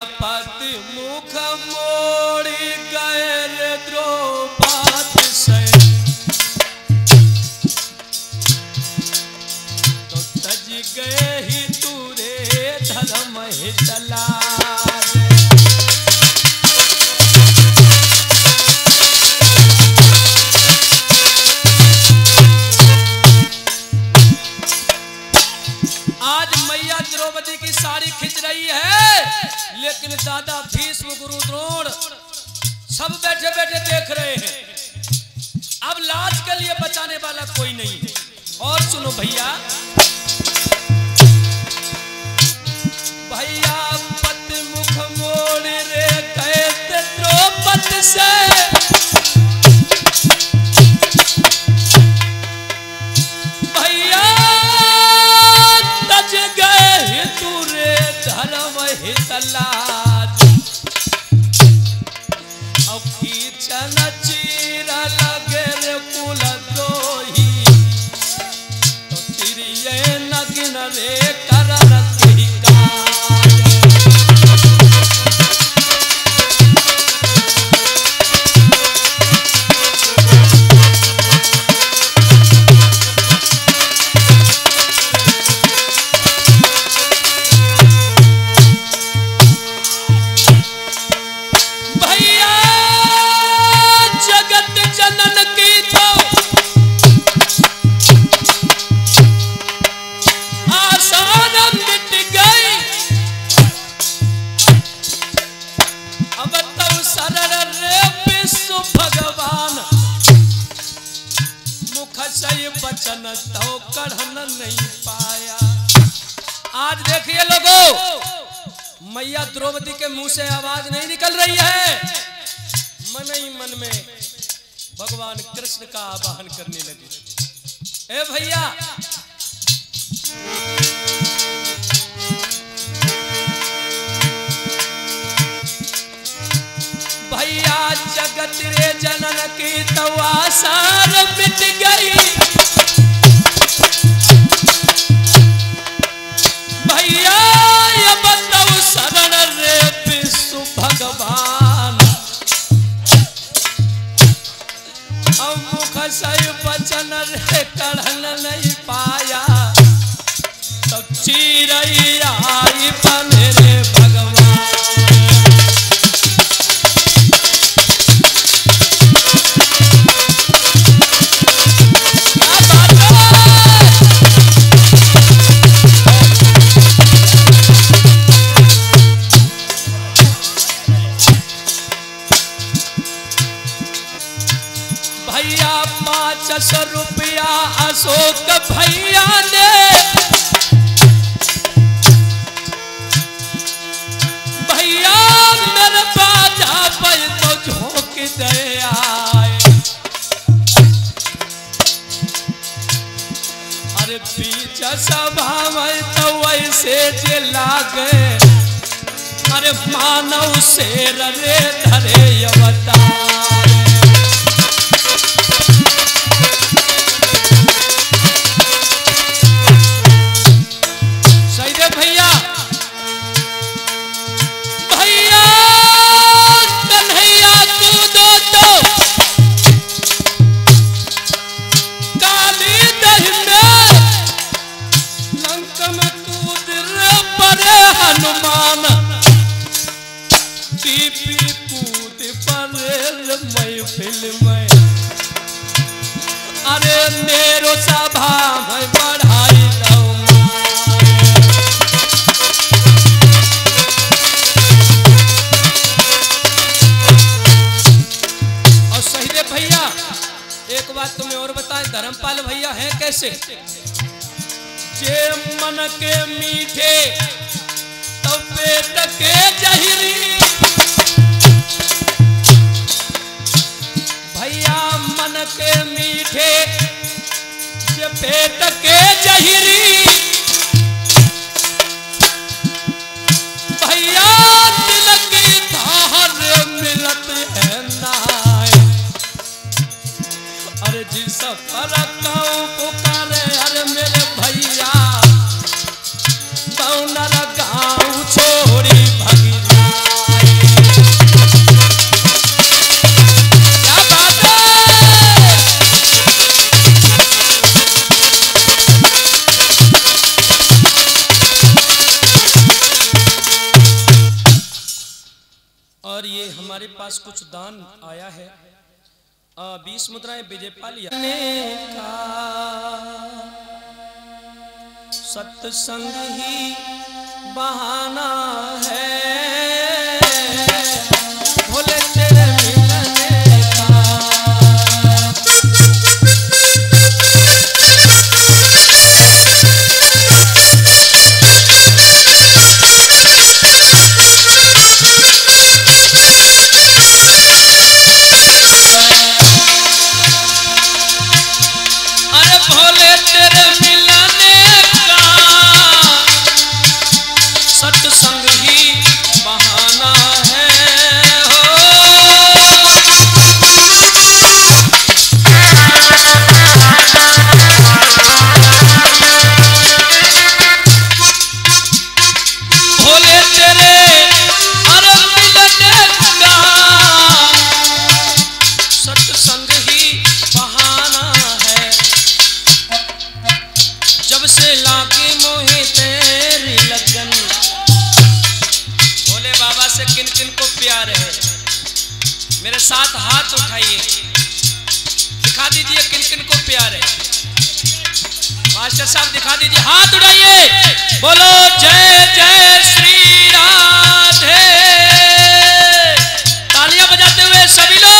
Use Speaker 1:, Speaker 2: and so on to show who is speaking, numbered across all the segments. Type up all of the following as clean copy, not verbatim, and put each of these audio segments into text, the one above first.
Speaker 1: पत मुख मोड़ी गए द्रौपद से, तो तज गए ही तूरे धर्म ही चला। आज मैया द्रौपदी की साड़ी खिंच रही है, लेकिन दादा भीष्म गुरु द्रोण सब बैठे बैठे देख रहे हैं। अब लाज के लिए बचाने वाला कोई नहीं है। और सुनो भैया, भैया पत मुख मोड़ रे कहते द्रौपद से, भैया तज गए तुरे धर्म हितलाज, अब खींचन चीर लगे रे कुल द्रोही, तो तिरिये नगिन रे करन के काज। बचन तो कढ़न नहीं पाया। आज देखिए लोगों, मैया द्रौपदी के मुंह से आवाज नहीं निकल रही है, मन ही मन में भगवान कृष्ण का आवाहन करने लगी। ए भैया, भैया जगत रे जनन की तो आसार मिट गई, भैया ये बताओ शरण रे विष्णु भगवान, अब मुख से वचन रे कढ़न नहीं पाया, तब चिरई आई बने रे भगवान। भैया 500 रुपया अशोक भैया ने, भैया मेरे बाजा पर तो झोंक दे आए, अरे बीच सभा में तो वैसे जे लागे, अरे मानव शेर रे धरे अवतार। भैया भैया कन्हैया कूदो तो काली दही में, लंक में कूद रे परे हनुमान, दीपी कूद परे महफिल में, अरे मेरो सभा में बढ़ाई दो। भैया एक बात तुम्हें और बताएं, धर्मपाल भैया हैं कैसे? जे मन के मीठे तो पेट के जहरी, भैया मन के मीठे जे पेट के जहरी, भैया दिल की धार मिलत है ना, अरे जिस पर पुकारे अरे मेरे भैया, गाँव छोड़ी भगी और ये हमारे पास कुछ दान आया है 20 मुद्राएं विजयपाल का सत्संग ही बहाना है भोले तेरे मिलने का। अरे भोले तेरे मिलने का सत्संग ही बहाना है हो। भोले तेरे अरे मिलने का सत्संग ही बहाना है। जब से लागे मोहे तेरी लगन भोले बाबा से किन किन को प्यार है मेरे साथ हाथ उठाइए दिखा दीजिए किन किन को प्यार है। मास्टर साहब दिखा दीजिए हाथ उठाइए बोलो जय जय श्री राधे तालियां बजाते हुए सभी लोग।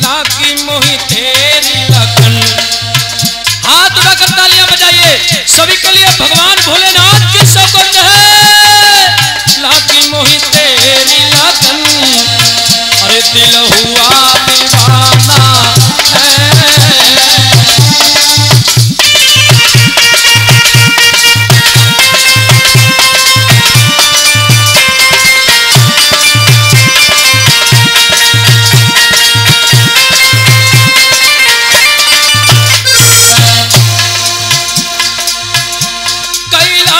Speaker 1: लागी मोही तेरी लगन हाथ उठाकर तालियां बजाइए सभी के लिए भगवान भोलेनाथ की सौगंध है। लागी मोही तेरी लगन अरे दिल हुआ दीवाना है। कैलाश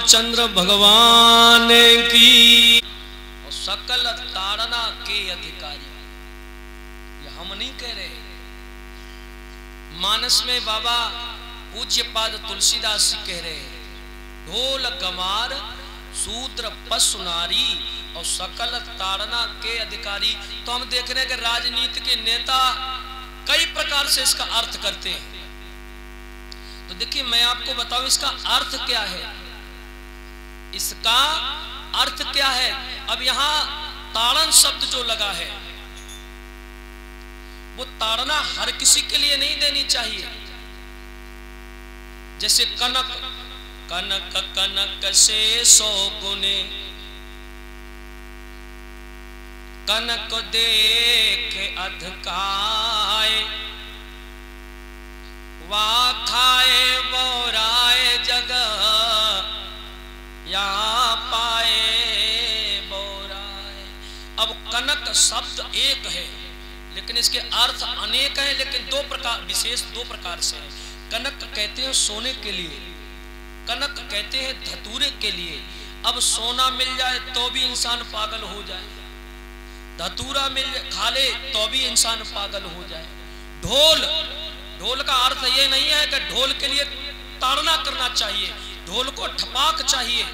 Speaker 1: रामचंद्र भगवान की। और सकल ताड़ना के अधिकारी, ये हम नहीं कह रहे। मानस में बाबा पूज्य पाद तुलसीदास जी कह रहे हैं, ढोल गमार शूद्र पशु नारी और सकल ताड़ना के अधिकारी। तो हम देख रहे हैं कि राजनीति के नेता कई प्रकार से इसका अर्थ करते हैं। तो देखिए मैं आपको बताऊं इसका अर्थ क्या है, इसका अर्थ क्या है। अब यहां ताड़न शब्द जो लगा है, वो ताड़ना हर किसी के लिए नहीं देनी चाहिए। जैसे कनक, कनक कनक से 100 गुने, कनक देखे अधकाए, वा खाए बोराए जग या पाए बोराए। अब कनक शब्द एक है लेकिन इसके अर्थ अनेक हैं, लेकिन दो प्रकार, विशेष दो प्रकार से है। कनक कहते हैं सोने के लिए, कनक कहते हैं धतूरे के लिए। अब सोना मिल जाए तो भी इंसान पागल हो जाए, धतूरा मिल खा ले तो भी इंसान पागल हो जाए। ढोल, ढोल का अर्थ ये नहीं है कि ढोल के लिए ताड़ना करना चाहिए, ढोल को ठपाक चाहिए।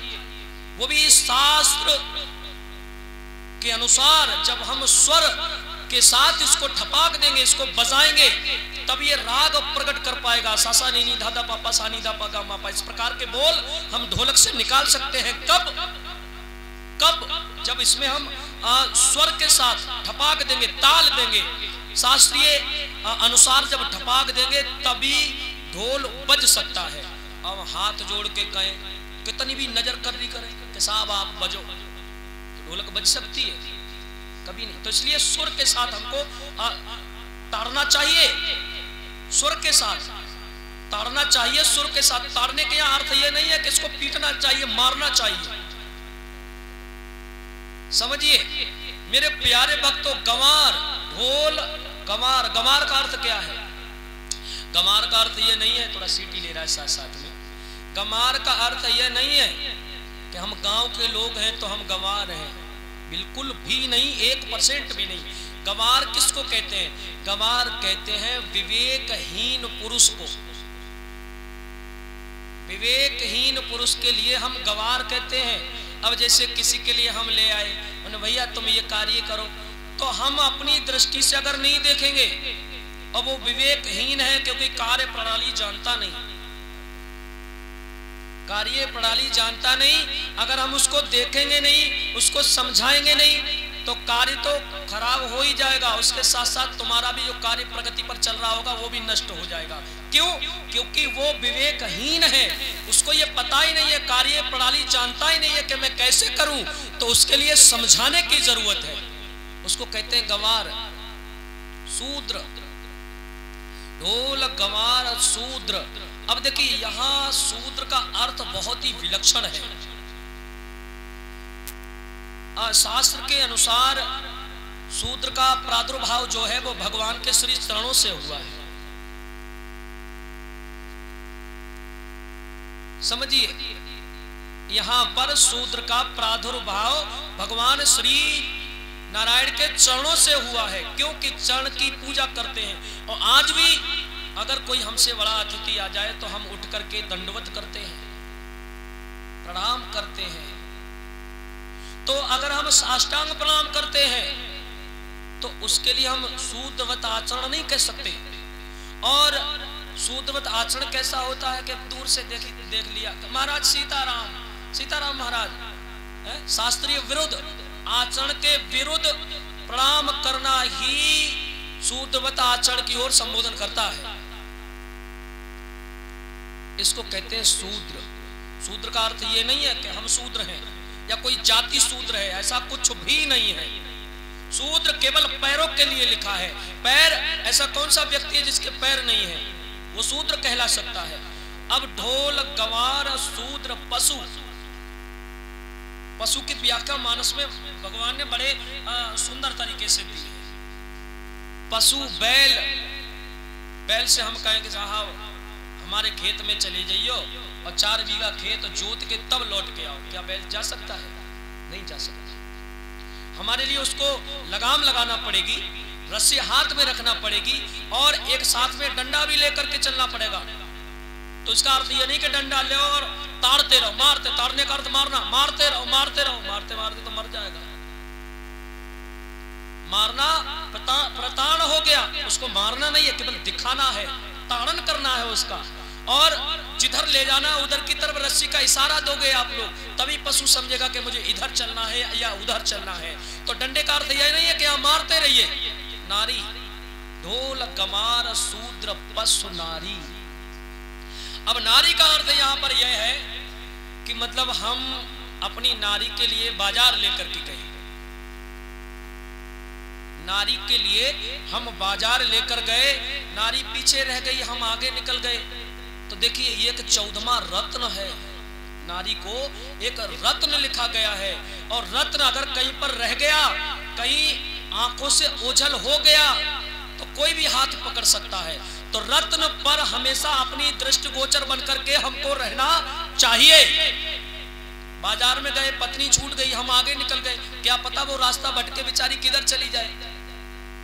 Speaker 1: वो भी शास्त्र के अनुसार जब हम स्वर के साथ इसको ठपाक देंगे, इसको बजाएंगे, तब ये राग प्रकट कर पाएगा। सासा नीनी धादा पापा सानी दा पागा मापा, इस प्रकार के बोल हम ढोलक से निकाल सकते हैं। कब कब जब इसमें हम स्वर के साथ ठपाक देंगे, ताल देंगे, शास्त्रीय अनुसार जब ठपाक देंगे तभी ढोल बज सकता है। अब हाथ जोड़ के कहें, कितनी भी नजर कर्री करें कि साहब आप बजो, तो ढोलक बज सकती है? कभी नहीं। तो इसलिए सुर के साथ हमको ताड़ना चाहिए, सुर के साथ ताड़ना चाहिए, सुर के साथ। ताड़ने के यहाँ अर्थ ये नहीं है कि इसको पीटना चाहिए, मारना चाहिए, समझिए मेरे प्यारे भक्तों। गंवार, ढोल गंवार, गंवार का अर्थ क्या है? गंवार का अर्थ ये नहीं है, थोड़ा सीटी ले रहा है साथ साथ में। गंवार का अर्थ ये नहीं है कि हम गांव के लोग हैं तो हम गंवार हैं, बिल्कुल भी नहीं, 1% भी नहीं। गंवार किसको कहते हैं? गंवार कहते हैं विवेकहीन पुरुष को। विवेकहीन पुरुष के लिए हम गंवार कहते हैं। अब जैसे किसी के लिए हम ले आए, उन्हें भैया तुम ये कार्य करो, तो हम अपनी दृष्टि से अगर नहीं देखेंगे, अब वो विवेकहीन है क्योंकि कार्य प्रणाली जानता नहीं, कार्य प्रणाली जानता नहीं। अगर हम उसको देखेंगे नहीं, उसको समझाएंगे नहीं, तो कार्य तो खराब हो ही जाएगा, उसके साथ साथ तुम्हारा भी जो कार्य प्रगति पर चल रहा होगा वो भी नष्ट हो जाएगा। क्यों? क्योंकि वो विवेकहीन है, उसको ये पता ही नहीं है, कार्य प्रणाली जानता ही नहीं है कि मैं कैसे करूं, तो उसके लिए समझाने की जरूरत है। उसको कहते हैं गंवार, शूद्र। ढोल गंवार शूद्र। अब देखिए यहां शूद्र का अर्थ बहुत ही विलक्षण है। शास्त्र के अनुसार शूद्र का प्रादुर्भाव जो है वो भगवान के श्री चरणों से हुआ है, समझिए। यहां पर शूद्र का प्रादुर्भाव भगवान श्री नारायण के चरणों से हुआ है, क्योंकि चरण की पूजा करते हैं। और आज भी अगर कोई हमसे बड़ा अतिथि आ जाए तो हम उठ करके दंडवत करते हैं, प्रणाम करते हैं। तो अगर हम साष्टांग प्रणाम करते हैं तो उसके लिए हम शूद्रवत आचरण नहीं कह सकते। और शूद्रवत आचरण कैसा होता है कि दूर से देख लिया महाराज सीताराम, सीताराम महाराज, शास्त्रीय विरुद्ध आचरण के विरुद्ध प्रणाम करना ही शूद्रवत आचरण की ओर संबोधन करता है। इसको कहते हैं शूद्र। शूद्र का अर्थ ये नहीं है कि हम शूद्र हैं या कोई जाति शूद्र है, ऐसा कुछ भी नहीं है। शूद्र केवल पैरों के लिए लिखा है। पैर, ऐसा कौन सा व्यक्ति है जिसके पैर नहीं है, वो शूद्र कहला सकता है। अब ढोल गंवार शूद्र पशु, पशु की व्याख्या मानस में भगवान ने बड़े सुंदर तरीके से दी है। पशु बैल, बैल से हम कहें कि साहब हमारे खेत में चले जाइयो और 4 बीघा खेत जोत के तब लौट के आओ, क्या बैल जा सकता है? नहीं जा सकता। हमारे लिए उसको लगाम लगाना पड़ेगी, रस्सी हाथ में रखना पड़ेगी और एक साथ में डंडा भी लेकर के चलना पड़ेगा। तो इसका अर्थ यह नहीं कि डंडा ले और ताड़ते रहो, मारते, ताड़ने का अर्थ मारना, मारते रहो मारते रहो, मारते मारते तो मर जाएगा। मारना प्रताड़ हो गया, उसको मारना नहीं है, केवल दिखाना है, ताड़न करना है उसका। और जिधर ले जाना उधर की तरफ रस्सी का इशारा दोगे आप लोग, तभी पशु समझेगा कि मुझे इधर चलना है या उधर चलना है। तो डंडे का अर्थ यह नहीं है कि आप मारते रहिए। नारी ढोल गमार शूद्र पशु नारी। अब नारी का अर्थ यहाँ पर यह है कि मतलब हम अपनी नारी के लिए बाजार लेकर के गए, नारी के लिए हम बाजार लेकर गए, नारी पीछे रह गई, हम आगे निकल गए। तो देखिए ये एक 14वां रत्न है, नारी को एक रत्न लिखा गया है। और रत्न अगर कहीं पर रह गया, कहीं आंखों से ओझल हो गया तो कोई भी हाथ पकड़ सकता है। तो रत्न पर हमेशा अपनी दृष्टिगोचर बनकर के हमको रहना चाहिए। बाजार में गए, पत्नी छूट गई, हम आगे निकल गए, क्या पता वो रास्ता भटके बेचारी किधर चली जाए,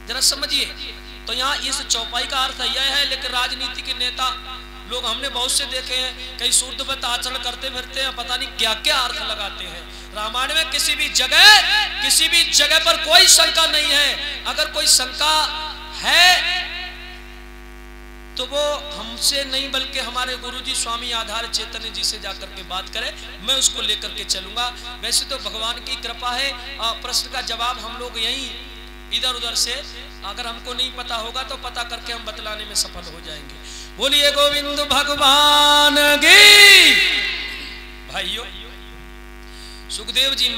Speaker 1: जरा समझिए। तो यहाँ इस चौपाई का अर्थ यह है। लेकिन राजनीति के नेता लोग हमने बहुत से देखे हैं, कई शुद्धवत आचरण करते फिरते हैं, पता नहीं क्या क्या अर्थ लगाते हैं। रामायण में किसी भी जगह पर कोई शंका नहीं है। अगर कोई शंका है तो वो हमसे नहीं बल्कि हमारे गुरुजी स्वामी आधार चैतन्य जी से जाकर के बात करें, मैं उसको लेकर के चलूंगा। वैसे तो भगवान की कृपा है, प्रश्न का जवाब हम लोग यहीं इधर उधर से, अगर हमको नहीं पता होगा तो पता करके हम बतलाने में सफल हो जाएंगे। बोलिए गोविंद भगवान की। भाइयों, सुखदेव जी